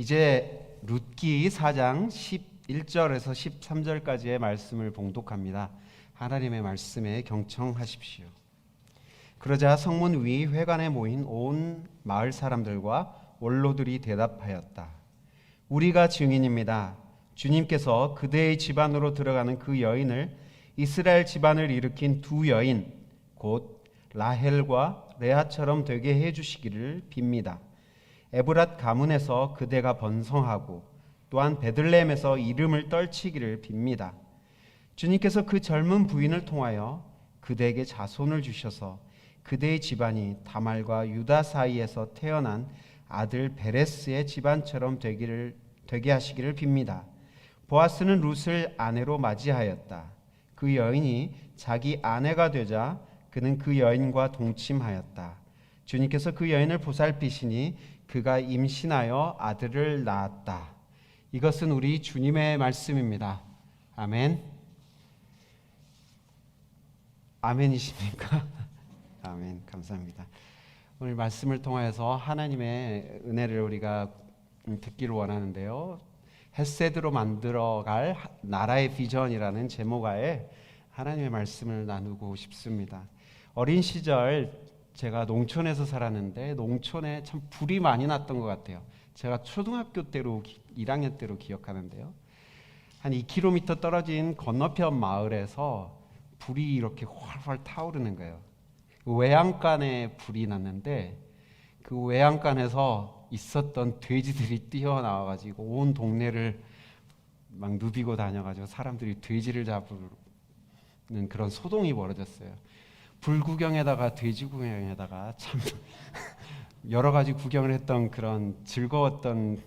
이제 룻기 4장 11절에서 13절까지의 말씀을 봉독합니다. 하나님의 말씀에 경청하십시오. 그러자 성문 위 회관에 모인 온 마을 사람들과 원로들이 대답하였다. 우리가 증인입니다. 주님께서 그대의 집안으로 들어가는 그 여인을 이스라엘 집안을 일으킨 두 여인 곧 라헬과 레아처럼 되게 해주시기를 빕니다. 에브랏 가문에서 그대가 번성하고 또한 베들레헴에서 이름을 떨치기를 빕니다. 주님께서 그 젊은 부인을 통하여 그대에게 자손을 주셔서 그대의 집안이 다말과 유다 사이에서 태어난 아들 베레스의 집안처럼 되게 하시기를 빕니다. 보아스는 룻을 아내로 맞이하였다. 그 여인이 자기 아내가 되자 그는 그 여인과 동침하였다. 주님께서 그 여인을 보살피시니 그가 임신하여 아들을 낳았다. 이것은 우리 주님의 말씀입니다. 아멘. 아멘이십니까? 아멘. 감사합니다. 오늘 말씀을 통하여서 하나님의 은혜를 우리가 듣기를 원하는데요. 헷세드로 만들어갈 나라의 비전이라는 제목하에 하나님의 말씀을 나누고 싶습니다. 어린 시절 제가 농촌에서 살았는데 농촌에 참 불이 많이 났던 것 같아요. 제가 초등학교 때로 1학년 때로 기억하는데요. 한 2km 떨어진 건너편 마을에서 불이 이렇게 활활 타오르는 거예요. 외양간에 불이 났는데 그 외양간에서 있었던 돼지들이 뛰어나와가지고 온 동네를 막 누비고 다녀가지고 사람들이 돼지를 잡는 그런 소동이 벌어졌어요. 불 구경에다가 돼지 구경에다가 참 여러 가지 구경을 했던 그런 즐거웠던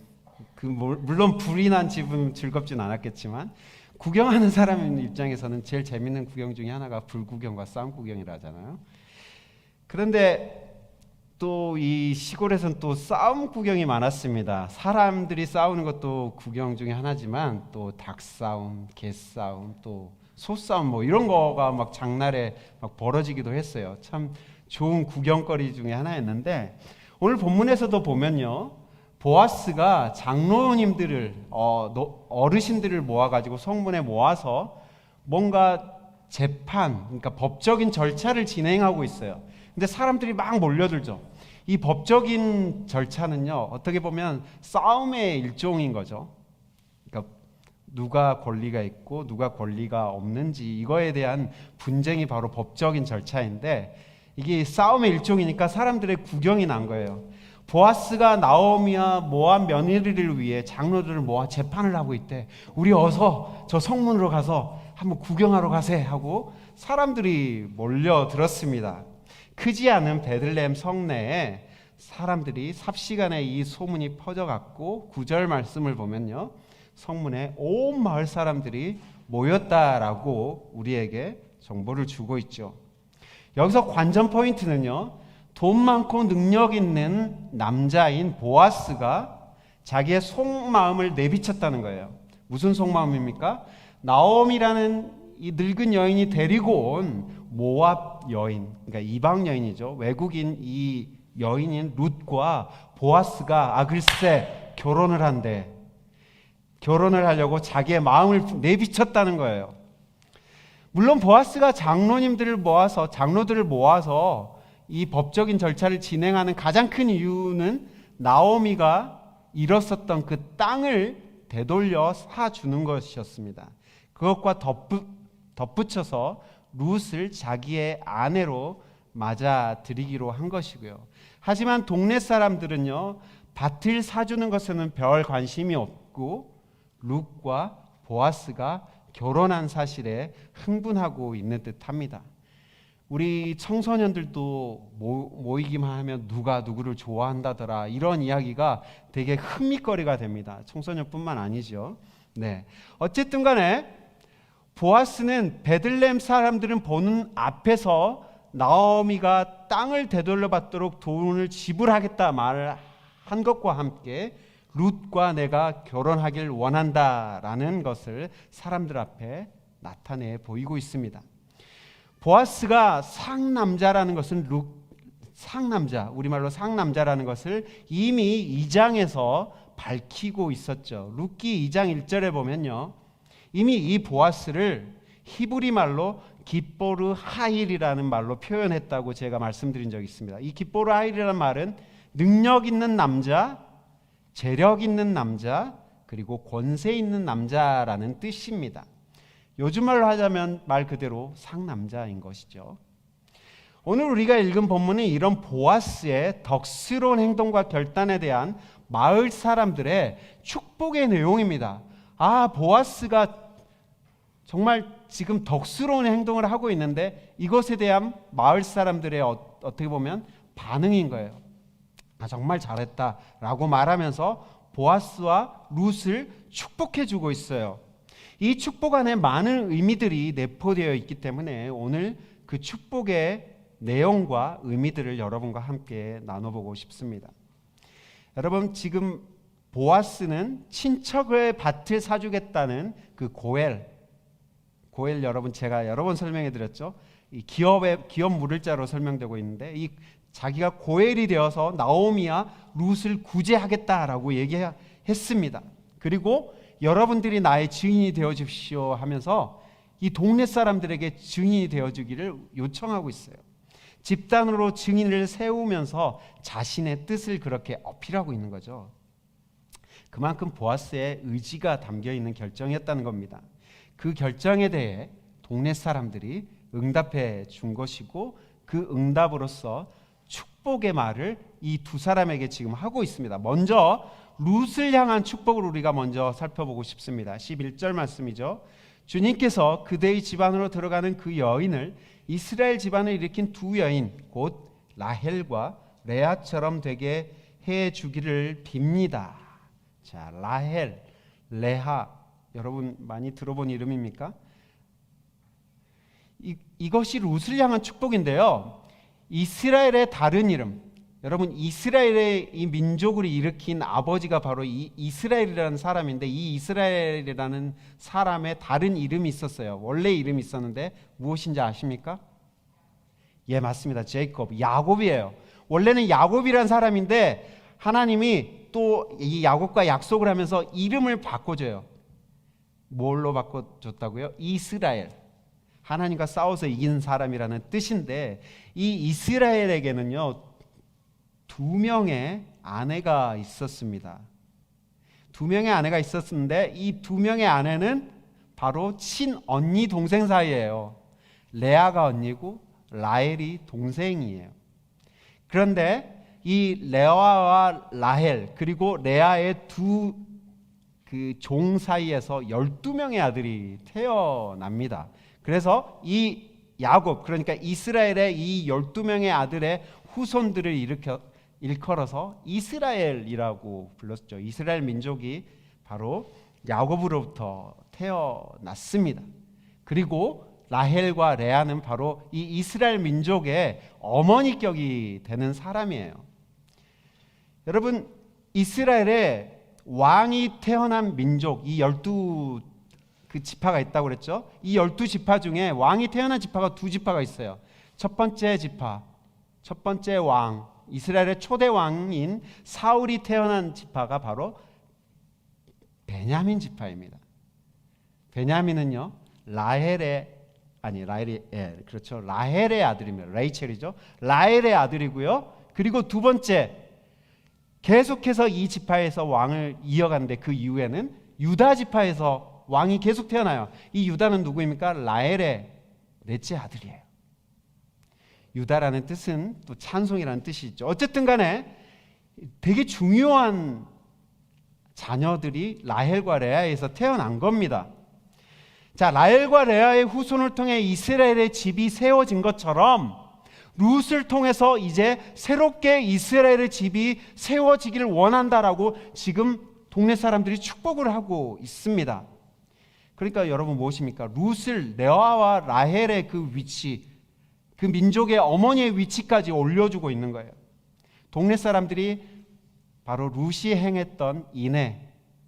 물론 불이 난 집은 즐겁진 않았겠지만 구경하는 사람 입장에서는 제일 재밌는 구경 중에 하나가 불 구경과 싸움 구경이라 하잖아요. 그런데 또 이 시골에서는 또 싸움 구경이 많았습니다. 사람들이 싸우는 것도 구경 중에 하나지만 또 닭싸움, 개싸움, 또 소싸움 뭐 이런 거가 막 장날에 막 벌어지기도 했어요. 참 좋은 구경거리 중에 하나였는데 오늘 본문에서도 보면요. 보아스가 장로님들을 어르신들을 모아가지고 성문에 모아서 뭔가 재판, 그러니까 법적인 절차를 진행하고 있어요. 근데 사람들이 막 몰려들죠. 이 법적인 절차는요, 어떻게 보면 싸움의 일종인 거죠. 그러니까 누가 권리가 있고 누가 권리가 없는지 이거에 대한 분쟁이 바로 법적인 절차인데 이게 싸움의 일종이니까 사람들의 구경이 난 거예요. 보아스가 나오미와 모압 며느리를 위해 장로들을 모아 재판을 하고 있대. 우리 어서 저 성문으로 가서 한번 구경하러 가세 하고 사람들이 몰려들었습니다. 크지 않은 베들레헴 성내에 사람들이 삽시간에 이 소문이 퍼져갔고 9절 말씀을 보면요. 성문에 온 마을 사람들이 모였다라고 우리에게 정보를 주고 있죠. 여기서 관전 포인트는요. 돈 많고 능력 있는 남자인 보아스가 자기의 속마음을 내비쳤다는 거예요. 무슨 속마음입니까? 나옴이라는 이 늙은 여인이 데리고 온 모압 여인, 그러니까 이방 여인이죠. 외국인 이 여인인 룻과 보아스가 글쎄 결혼을 한대. 결혼을 하려고 자기의 마음을 내비쳤다는 거예요. 물론 보아스가 장로들을 모아서 이 법적인 절차를 진행하는 가장 큰 이유는 나오미가 잃었었던 그 땅을 되돌려 사주는 것이었습니다. 그것과 덧붙여서 룻을 자기의 아내로 맞아들이기로 한 것이고요. 하지만 동네 사람들은요, 밭을 사주는 것에는 별 관심이 없고 룻과 보아스가 결혼한 사실에 흥분하고 있는 듯합니다. 우리 청소년들도 모이기만 하면 누가 누구를 좋아한다더라 이런 이야기가 되게 흥미거리가 됩니다. 청소년뿐만 아니죠. 네, 어쨌든 간에 보아스는 베들레헴 사람들은 보는 앞에서 나오미가 땅을 되돌려 받도록 돈을 지불하겠다 말을 한 것과 함께 룻과 내가 결혼하길 원한다라는 것을 사람들 앞에 나타내 보이고 있습니다. 보아스가 상남자라는 것은 상남자, 우리말로 상남자라는 것을 이미 2장에서 밝히고 있었죠. 룻기 2장 1절에 보면요, 이미 이 보아스를 히브리 말로 기뽀르 하일이라는 말로 표현했다고 제가 말씀드린 적이 있습니다. 이 기뽀르 하일이라는 말은 능력 있는 남자, 재력 있는 남자, 그리고 권세 있는 남자라는 뜻입니다. 요즘 말로 하자면 말 그대로 상남자인 것이죠. 오늘 우리가 읽은 본문은 이런 보아스의 덕스러운 행동과 결단에 대한 마을 사람들의 축복의 내용입니다. 보아스가 정말 지금 덕스러운 행동을 하고 있는데 이것에 대한 마을 사람들의 어떻게 보면 반응인 거예요. 정말 잘했다라고 말하면서 보아스와 룻을 축복해 주고 있어요. 이 축복 안에 많은 의미들이 내포되어 있기 때문에 오늘 그 축복의 내용과 의미들을 여러분과 함께 나눠보고 싶습니다. 여러분, 지금 보아스는 친척의 밭을 사주겠다는 그 고엘 여러분, 제가 여러 번 설명해 드렸죠. 이 기업 물을자로 설명되고 있는데, 이 자기가 고엘이 되어서 나오미와 룻을 구제하겠다라고 얘기했습니다. 그리고 여러분들이 나의 증인이 되어 주십시오 하면서 이 동네 사람들에게 증인이 되어 주기를 요청하고 있어요. 집단으로 증인을 세우면서 자신의 뜻을 그렇게 어필하고 있는 거죠. 그만큼 보아스의 의지가 담겨 있는 결정이었다는 겁니다. 그 결정에 대해 동네 사람들이 응답해 준 것이고, 그 응답으로서 축복의 말을 이 두 사람에게 지금 하고 있습니다. 먼저 룻을 향한 축복을 우리가 먼저 살펴보고 싶습니다. 11절 말씀이죠. 주님께서 그대의 집안으로 들어가는 그 여인을 이스라엘 집안을 일으킨 두 여인 곧 라헬과 레아처럼 되게 해 주기를 빕니다. 자, 라헬, 레아, 여러분 많이 들어본 이름입니까? 이것이 룻을 향한 축복인데요. 이스라엘의 다른 이름, 여러분, 이스라엘의 이 민족을 일으킨 아버지가 바로 이 이스라엘이라는 사람인데, 이 이스라엘이라는 사람의 다른 이름이 있었어요. 원래 이름이 있었는데 무엇인지 아십니까? 예, 맞습니다. 제이콥, 야곱이에요. 원래는 야곱이라는 사람인데 하나님이 또 이 야곱과 약속을 하면서 이름을 바꿔줘요. 뭘로 바꿔줬다고요? 이스라엘. 하나님과 싸워서 이긴 사람이라는 뜻인데, 이 이스라엘에게는요, 두 명의 아내가 있었습니다. 두 명의 아내가 있었는데 이 두 명의 아내는 바로 친언니 동생 사이예요. 레아가 언니고 라헬이 동생이에요. 그런데 이 레아와 라헬 그리고 레아의 두 그 종 사이에서 12명의 아들이 태어납니다. 그래서 이 야곱, 그러니까 이스라엘의 이 12명의 아들의 후손들을 일컬어서 이스라엘이라고 불렀죠. 이스라엘 민족이 바로 야곱으로부터 태어났습니다. 그리고 라헬과 레아는 바로 이 이스라엘 민족의 어머니격이 되는 사람이에요. 여러분, 이스라엘에 왕이 태어난 민족, 이 12 그 지파가 있다고 그랬죠. 이 12지파 중에 왕이 태어난 지파가 두 지파가 있어요. 첫 번째 지파, 첫 번째 왕, 이스라엘의 초대 왕인 사울이 태어난 지파가 바로 베냐민 지파입니다. 베냐민은요, 라헬의 아들입니다. 레이첼이죠. 라헬의 아들이고요. 그리고 두 번째, 계속해서 이 지파에서 왕을 이어가는데 그 이후에는 유다 지파에서 왕이 계속 태어나요. 이 유다는 누구입니까? 라헬의 넷째 아들이에요. 유다라는 뜻은 또 찬송이라는 뜻이 있죠. 어쨌든 간에 되게 중요한 자녀들이 라헬과 레아에서 태어난 겁니다. 자, 라헬과 레아의 후손을 통해 이스라엘의 집이 세워진 것처럼 룻을 통해서 이제 새롭게 이스라엘의 집이 세워지기를 원한다라고 지금 동네 사람들이 축복을 하고 있습니다. 그러니까 여러분 무엇입니까? 룻을 레아와 라헬의 그 위치, 그 민족의 어머니의 위치까지 올려주고 있는 거예요. 동네 사람들이 바로 룻이 행했던 인애,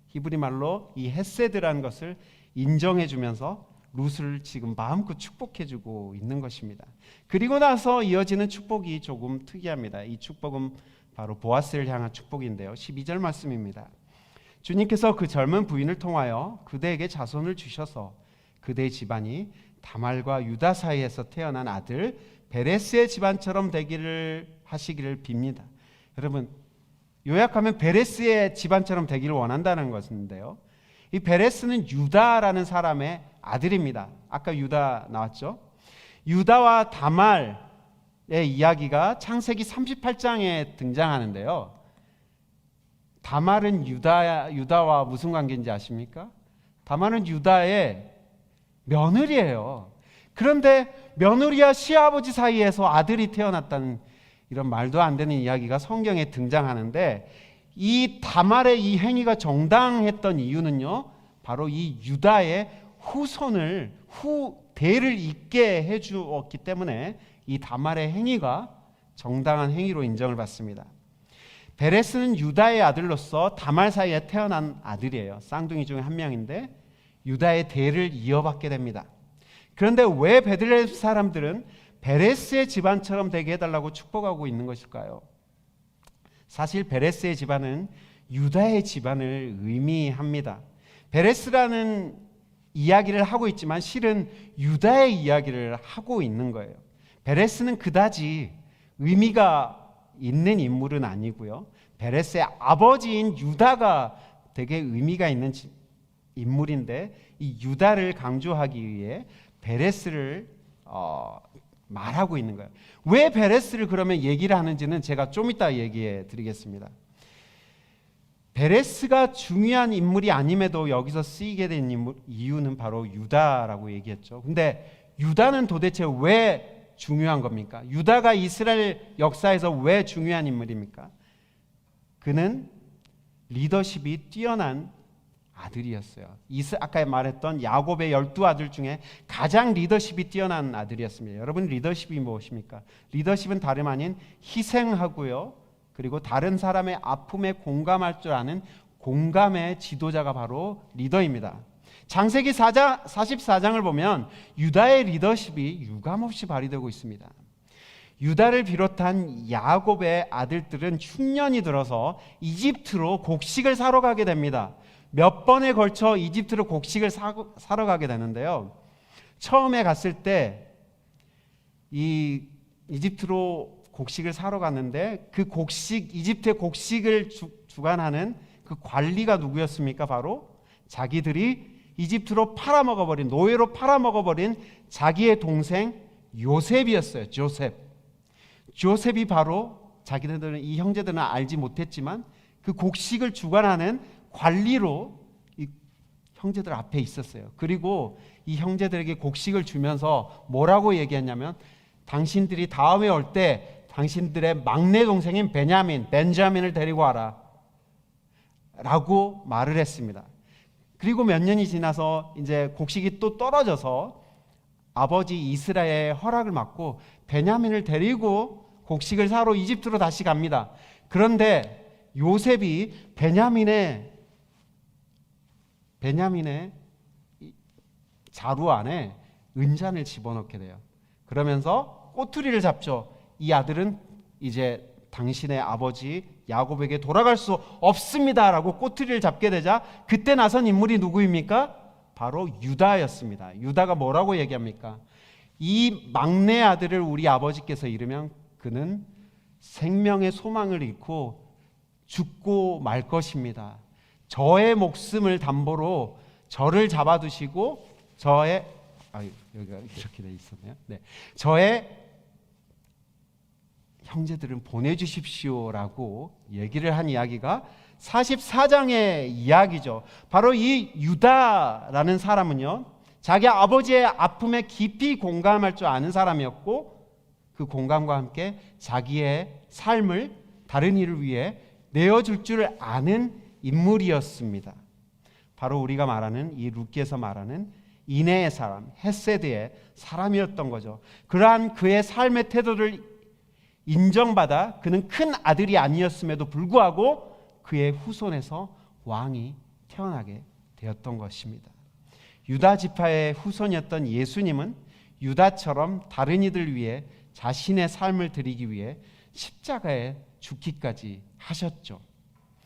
히브리 말로 이 헤세드라는 것을 인정해 주면서 룻을 지금 마음껏 축복해주고 있는 것입니다. 그리고 나서 이어지는 축복이 조금 특이합니다. 이 축복은 바로 보아스를 향한 축복인데요. 12절 말씀입니다. 주님께서 그 젊은 부인을 통하여 그대에게 자손을 주셔서 그대의 집안이 다말과 유다 사이에서 태어난 아들 베레스의 집안처럼 되기를 하시기를 빕니다. 여러분, 요약하면 베레스의 집안처럼 되기를 원한다는 것인데요. 이 베레스는 유다라는 사람의 아들입니다. 아까 유다 나왔죠? 유다와 다말의 이야기가 창세기 38장에 등장하는데요. 다말은 유다와 무슨 관계인지 아십니까? 다말은 유다의 며느리예요. 그런데 며느리와 시아버지 사이에서 아들이 태어났다는 이런 말도 안 되는 이야기가 성경에 등장하는데, 이 다말의 이 행위가 정당했던 이유는요, 바로 이 유다의 후손을 대를 잇게 해주었기 때문에 이 다말의 행위가 정당한 행위로 인정을 받습니다. 베레스는 유다의 아들로서 다말 사이에 태어난 아들이에요. 쌍둥이 중에 한 명인데 유다의 대를 이어받게 됩니다. 그런데 왜 베들레헴 사람들은 베레스의 집안처럼 되게 해달라고 축복하고 있는 것일까요? 사실 베레스의 집안은 유다의 집안을 의미합니다. 베레스라는 이야기를 하고 있지만 실은 유다의 이야기를 하고 있는 거예요. 베레스는 그다지 의미가 있는 인물은 아니고요. 베레스의 아버지인 유다가 되게 의미가 있는 인물인데, 이 유다를 강조하기 위해 베레스를 말하고 있는 거예요. 왜 베레스를 그러면 얘기를 하는지는 제가 좀 이따 얘기해 드리겠습니다. 베레스가 중요한 인물이 아님에도 여기서 쓰이게 된 이유는 바로 유다라고 얘기했죠. 근데 유다는 도대체 왜 중요한 겁니까? 유다가 이스라엘 역사에서 왜 중요한 인물입니까? 그는 리더십이 뛰어난 아들이었어요. 아까 말했던 야곱의 12아들 중에 가장 리더십이 뛰어난 아들이었습니다. 여러분, 리더십이 무엇입니까? 리더십은 다름 아닌 희생하고요, 그리고 다른 사람의 아픔에 공감할 줄 아는 공감의 지도자가 바로 리더입니다. 창세기 44장을 보면 유다의 리더십이 유감없이 발휘되고 있습니다. 유다를 비롯한 야곱의 아들들은 흉년이 들어서 이집트로 곡식을 사러 가게 됩니다. 몇 번에 걸쳐 이집트로 곡식을 사러 가게 되는데요. 처음에 갔을 때 이 이집트로 곡식을 사러 갔는데, 그 이집트의 곡식을 주관하는 그 관리가 누구였습니까? 바로 자기들이 이집트로 노예로 팔아먹어버린 자기의 동생 요셉이었어요. 조셉이 바로 이 형제들은 알지 못했지만 그 곡식을 주관하는 관리로 이 형제들 앞에 있었어요. 그리고 이 형제들에게 곡식을 주면서 뭐라고 얘기했냐면, 당신들이 다음에 올 때 당신들의 막내 동생인 벤자민을 데리고 와라 라고 말을 했습니다. 그리고 몇 년이 지나서 이제 곡식이 또 떨어져서 아버지 이스라엘의 허락을 받고 베냐민을 데리고 곡식을 사러 이집트로 다시 갑니다. 그런데 요셉이 베냐민의 자루 안에 은잔을 집어넣게 돼요. 그러면서 꼬투리를 잡죠. 이 아들은 이제 당신의 아버지 야곱에게 돌아갈 수 없습니다라고 꼬투리를 잡게 되자, 그때 나선 인물이 누구입니까? 바로 유다였습니다. 유다가 뭐라고 얘기합니까? 이 막내 아들을 우리 아버지께서 잃으면 그는 생명의 소망을 잃고 죽고 말 것입니다. 저의 목숨을 담보로 저를 잡아두시고 여기가 이렇게 돼 있었네요. 네, 저의 형제들은 보내주십시오라고 얘기를 한 이야기가 44장의 이야기죠. 바로 이 유다라는 사람은요, 자기 아버지의 아픔에 깊이 공감할 줄 아는 사람이었고, 그 공감과 함께 자기의 삶을 다른 이를 위해 내어줄 줄 아는 인물이었습니다. 바로 우리가 말하는 이 룻기에서 말하는 인애의 사람, 헤세드의 사람이었던 거죠. 그러한 그의 삶의 태도를 인정받아 그는 큰 아들이 아니었음에도 불구하고 그의 후손에서 왕이 태어나게 되었던 것입니다. 유다 지파의 후손이었던 예수님은 유다처럼 다른 이들 위해 자신의 삶을 드리기 위해 십자가에 죽기까지 하셨죠.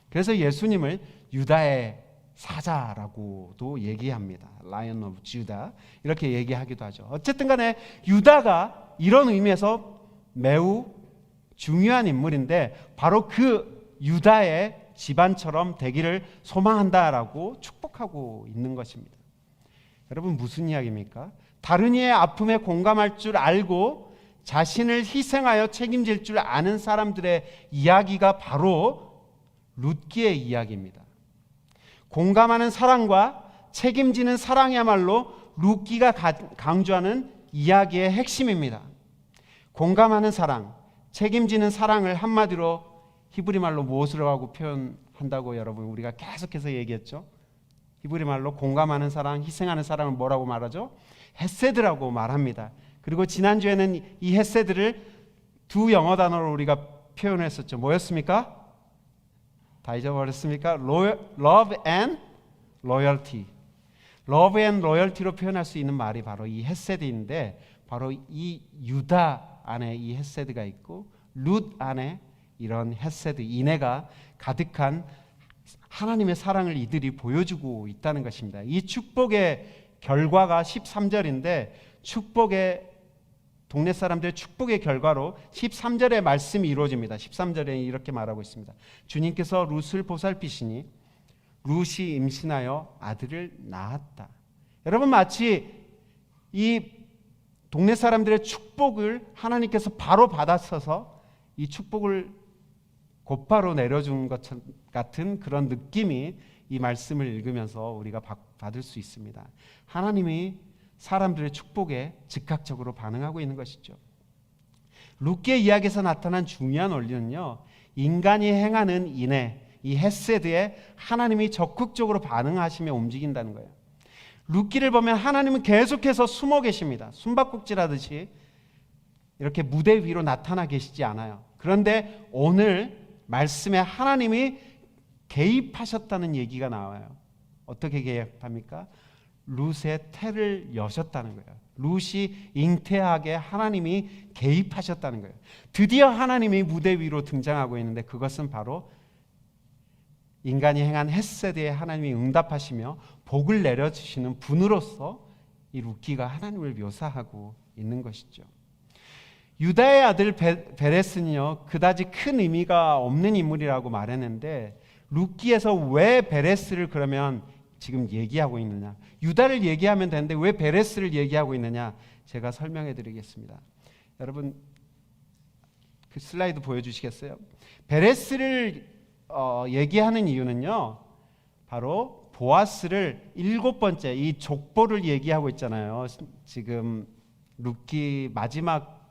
그래서 예수님을 유다의 사자라고도 얘기합니다. Lion of Judah 이렇게 얘기하기도 하죠. 어쨌든 간에 유다가 이런 의미에서 매우 중요한 인물인데 바로 그 유다의 집안처럼 되기를 소망한다라고 축복하고 있는 것입니다. 여러분 무슨 이야기입니까? 다른 이의 아픔에 공감할 줄 알고 자신을 희생하여 책임질 줄 아는 사람들의 이야기가 바로 룻기의 이야기입니다. 공감하는 사랑과 책임지는 사랑이야말로 룻기가 강조하는 이야기의 핵심입니다. 공감하는 사랑, 책임지는 사랑을 한마디로 히브리 말로 무엇으로 하고 표현한다고 여러분 우리가 계속해서 얘기했죠. 히브리 말로 공감하는 사랑, 희생하는 사랑을 뭐라고 말하죠? 헤세드라고 말합니다. 그리고 지난주에는 이 헤세드를 두 영어 단어로 우리가 표현했었죠. 뭐였습니까? 다 잊어버렸습니까? Love and loyalty. Love and loyalty로 표현할 수 있는 말이 바로 이 헤세드인데 바로 이 유다 안에 이 헤세드가 있고 룻 안에 이런 헤세드, 인애가 가득한 하나님의 사랑을 이들이 보여주고 있다는 것입니다. 이 축복의 결과가 13절인데 축복의 동네 사람들의 축복의 결과로 13절의 말씀이 이루어집니다. 13절에 이렇게 말하고 있습니다. 주님께서 룻을 보살피시니 룻이 임신하여 아들을 낳았다. 여러분 마치 이 동네 사람들의 축복을 하나님께서 바로 받아서서 이 축복을 곧바로 내려준 것 같은 그런 느낌이 이 말씀을 읽으면서 우리가 받을 수 있습니다. 하나님이 사람들의 축복에 즉각적으로 반응하고 있는 것이죠. 룻기의 이야기에서 나타난 중요한 원리는요, 인간이 행하는 인애, 이 헤세드에 하나님이 적극적으로 반응하시며 움직인다는 거예요. 룻기를 보면 하나님은 계속해서 숨어 계십니다. 숨바꼭질하듯이 이렇게 무대 위로 나타나 계시지 않아요. 그런데 오늘 말씀에 하나님이 개입하셨다는 얘기가 나와요. 어떻게 개입합니까? 룻의 태를 여셨다는 거예요. 룻이 잉태하게 하나님이 개입하셨다는 거예요. 드디어 하나님이 무대 위로 등장하고 있는데 그것은 바로 인간이 행한 헤세드에 하나님이 응답하시며 복을 내려주시는 분으로서 이 룻기가 하나님을 묘사하고 있는 것이죠. 유다의 아들 베레스는요, 그다지 큰 의미가 없는 인물이라고 말했는데 룻기에서 왜 베레스를 그러면 지금 얘기하고 있느냐, 유다를 얘기하면 되는데 왜 베레스를 얘기하고 있느냐, 제가 설명해 드리겠습니다. 여러분 그 슬라이드 보여주시겠어요? 베레스를 얘기하는 이유는요, 바로 보아스를 7번째 이 족보를 얘기하고 있잖아요. 지금 룻기 마지막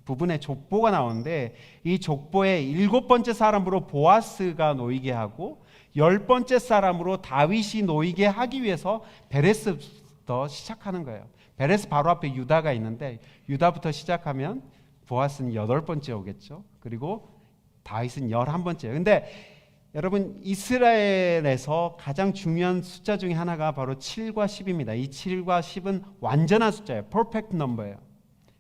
부분에 족보가 나오는데 이 족보의 7번째 사람으로 보아스가 놓이게 하고 10번째 사람으로 다윗이 놓이게 하기 위해서 베레스부터 시작하는 거예요. 베레스 바로 앞에 유다가 있는데 유다부터 시작하면 보아스는 8번째 오겠죠. 그리고 다윗은 11번째. 근데 여러분 이스라엘에서 가장 중요한 숫자 중에 하나가 바로 7과 10입니다. 이 7과 10은 완전한 숫자예요. 퍼펙트 넘버예요.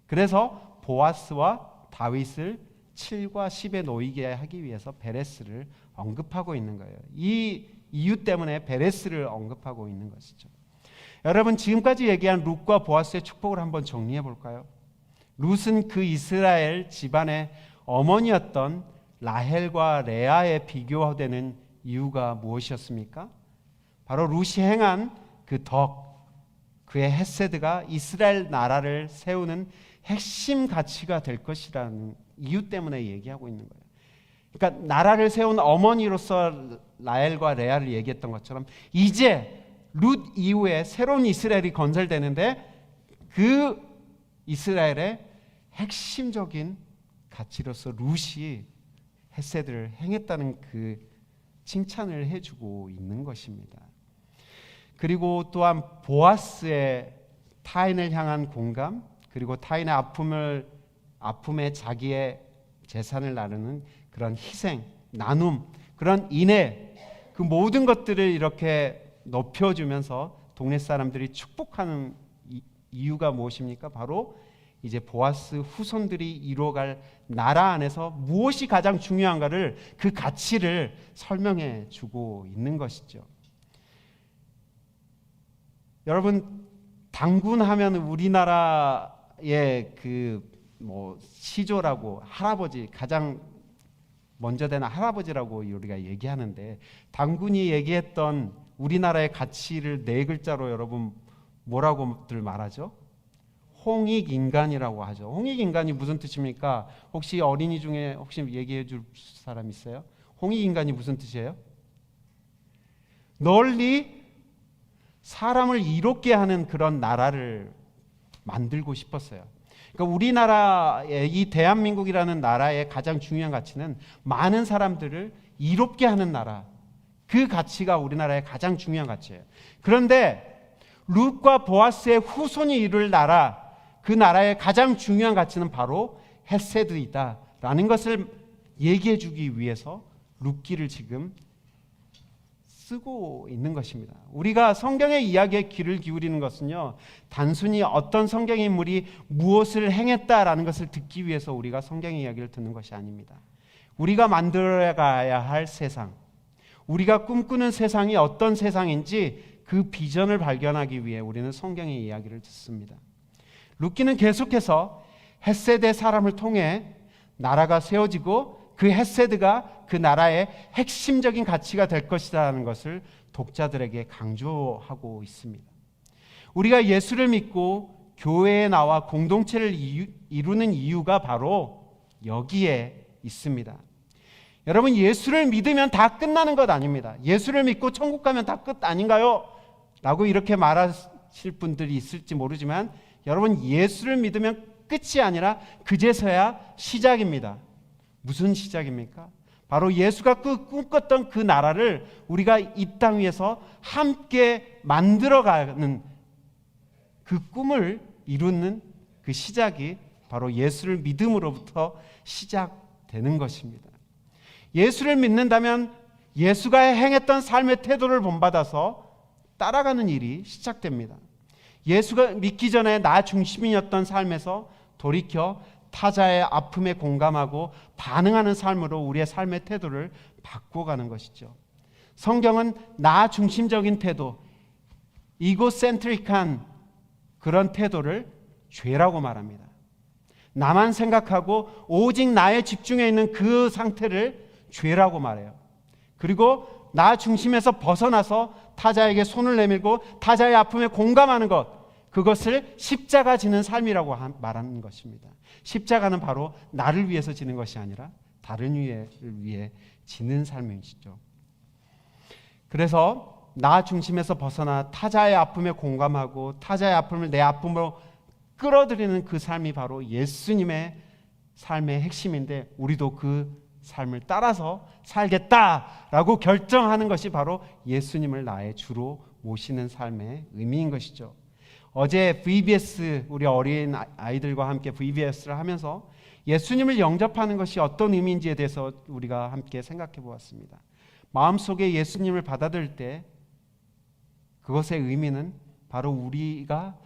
그래서 보아스와 다윗을 7과 10에 놓이게 하기 위해서 베레스를 언급하고 있는 거예요. 이 이유 때문에 베레스를 언급하고 있는 것이죠. 여러분 지금까지 얘기한 룻과 보아스의 축복을 한번 정리해 볼까요? 룻은 그 이스라엘 집안의 어머니였던 라헬과 레아에 비교되는 이유가 무엇이었습니까? 바로 룻이 행한 그 덕, 그의 헤세드가 이스라엘 나라를 세우는 핵심 가치가 될 것이라는 이유 때문에 얘기하고 있는 거예요. 그러니까 나라를 세운 어머니로서 라헬과 레아를 얘기했던 것처럼 이제 룻 이후에 새로운 이스라엘이 건설되는데 그 이스라엘의 핵심적인 가치로서 룻이 헤세드를 행했다는 그 칭찬을 해주고 있는 것입니다. 그리고 또한 보아스의 타인을 향한 공감, 그리고 타인의 아픔에 자기의 재산을 나누는 그런 희생, 나눔, 그런 인애, 그 모든 것들을 이렇게 높여주면서 동네 사람들이 축복하는 이유가 무엇입니까? 바로 이제 보아스 후손들이 이루어갈 나라 안에서 무엇이 가장 중요한가를, 그 가치를 설명해 주고 있는 것이죠. 여러분, 당군하면 우리나라의 시조라고, 할아버지, 가장 먼저 되는 할아버지라고 우리가 얘기하는데, 당군이 얘기했던 우리나라의 가치를 네 글자로 여러분 뭐라고들 말하죠? 홍익인간이라고 하죠. 홍익인간이 무슨 뜻입니까? 혹시 어린이 중에 혹시 얘기해 줄 사람 있어요? 홍익인간이 무슨 뜻이에요? 널리 사람을 이롭게 하는 그런 나라를 만들고 싶었어요. 그러니까 우리나라의, 이 대한민국이라는 나라의 가장 중요한 가치는 많은 사람들을 이롭게 하는 나라, 그 가치가 우리나라의 가장 중요한 가치예요. 그런데 룻과 보아스의 후손이 이룰 나라, 그 나라의 가장 중요한 가치는 바로 헤세드이다라는 것을 얘기해 주기 위해서 룻기를 지금 쓰고 있는 것입니다. 우리가 성경의 이야기에 귀를 기울이는 것은요, 단순히 어떤 성경 인물이 무엇을 행했다라는 것을 듣기 위해서 우리가 성경의 이야기를 듣는 것이 아닙니다. 우리가 만들어가야 할 세상, 우리가 꿈꾸는 세상이 어떤 세상인지 그 비전을 발견하기 위해 우리는 성경의 이야기를 듣습니다. 룻기는 계속해서 헷세드의 사람을 통해 나라가 세워지고 그 헷세드가 그 나라의 핵심적인 가치가 될 것이라는 것을 독자들에게 강조하고 있습니다. 우리가 예수를 믿고 교회에 나와 공동체를 이루는 이유가 바로 여기에 있습니다. 여러분, 예수를 믿으면 다 끝나는 것 아닙니다. 예수를 믿고 천국 가면 다 끝 아닌가요? 라고 이렇게 말하실 분들이 있을지 모르지만, 여러분, 예수를 믿으면 끝이 아니라 그제서야 시작입니다. 무슨 시작입니까? 바로 예수가 꿈꿨던 그 나라를 우리가 이 땅 위에서 함께 만들어가는 그 꿈을 이루는 그 시작이 바로 예수를 믿음으로부터 시작되는 것입니다. 예수를 믿는다면 예수가 행했던 삶의 태도를 본받아서 따라가는 일이 시작됩니다. 예수가 믿기 전에 나 중심이었던 삶에서 돌이켜 타자의 아픔에 공감하고 반응하는 삶으로 우리의 삶의 태도를 바꿔가는 것이죠. 성경은 나 중심적인 태도, 이고센트릭한 그런 태도를 죄라고 말합니다. 나만 생각하고 오직 나에 집중해 있는 그 상태를 죄라고 말해요. 그리고 나 중심에서 벗어나서 타자에게 손을 내밀고 타자의 아픔에 공감하는 것, 그것을 십자가 지는 삶이라고 말하는 것입니다. 십자가는 바로 나를 위해서 지는 것이 아니라 다른 이를 위해 지는 삶이시죠. 그래서 나 중심에서 벗어나 타자의 아픔에 공감하고 타자의 아픔을 내 아픔으로 끌어들이는 그 삶이 바로 예수님의 삶의 핵심인데, 우리도 그 삶을 따라서 살겠다라고 결정하는 것이 바로 예수님을 나의 주로 모시는 삶의 의미인 것이죠. 어제 VBS, 우리 어린 아이들과 함께 VBS를 하면서 예수님을 영접하는 것이 어떤 의미인지에 대해서 우리가 함께 생각해 보았습니다. 마음속에 예수님을 받아들일 때 그것의 의미는 바로 우리가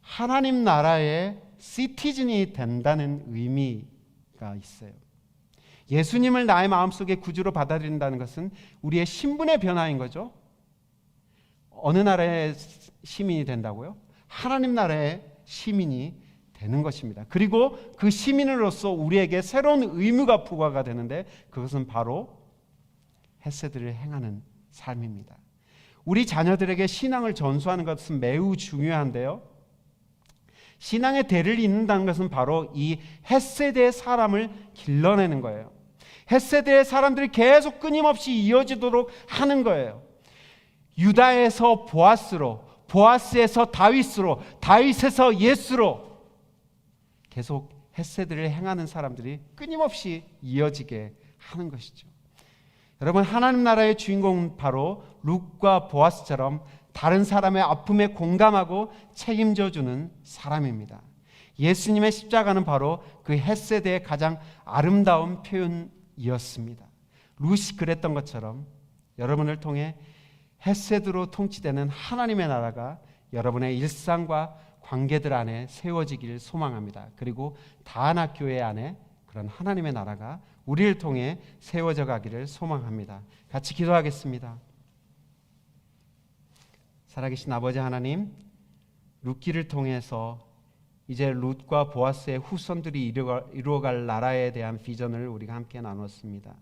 하나님 나라의 시티즌이 된다는 의미가 있어요. 예수님을 나의 마음속에 구주로 받아들인다는 것은 우리의 신분의 변화인 거죠. 어느 나라의 시민이 된다고요? 하나님 나라의 시민이 되는 것입니다. 그리고 그 시민으로서 우리에게 새로운 의무가 부과가 되는데, 그것은 바로 헤세드를 행하는 삶입니다. 우리 자녀들에게 신앙을 전수하는 것은 매우 중요한데요, 신앙의 대를 잇는다는 것은 바로 이 헷세드의 사람을 길러내는 거예요. 헷세드의 사람들이 계속 끊임없이 이어지도록 하는 거예요. 유다에서 보아스로, 보아스에서 다윗으로, 다윗에서 예수로 계속 헷세드를 행하는 사람들이 끊임없이 이어지게 하는 것이죠. 여러분, 하나님 나라의 주인공은 바로 룻과 보아스처럼 다른 사람의 아픔에 공감하고 책임져 주는 사람입니다. 예수님의 십자가는 바로 그 헷세드의 가장 아름다운 표현이었습니다. 룻이 그랬던 것처럼 여러분을 통해 헤세드로 통치되는 하나님의 나라가 여러분의 일상과 관계들 안에 세워지기를 소망합니다. 그리고 다한학교회 안에 그런 하나님의 나라가 우리를 통해 세워져 가기를 소망합니다. 같이 기도하겠습니다. 살아계신 아버지 하나님, 룻기를 통해서 이제 룻과 보아스의 후손들이 이루어갈 나라에 대한 비전을 우리가 함께 나눴습니다.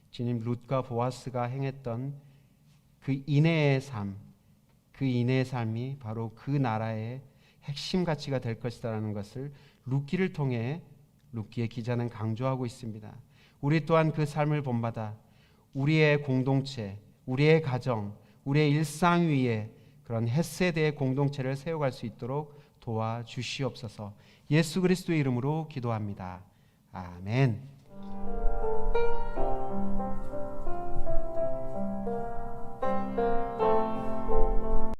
주님, 룻과 보아스가 행했던 그 인내의 삶, 그 인내의 삶이 바로 그 나라의 핵심 가치가 될 것이라는 것을 룻기를 통해 룻기의 기자는 강조하고 있습니다. 우리 또한 그 삶을 본받아 우리의 공동체, 우리의 가정, 우리의 일상 위에 그런 헤세드의 공동체를 세워갈 수 있도록 도와주시옵소서. 예수 그리스도의 이름으로 기도합니다. 아멘.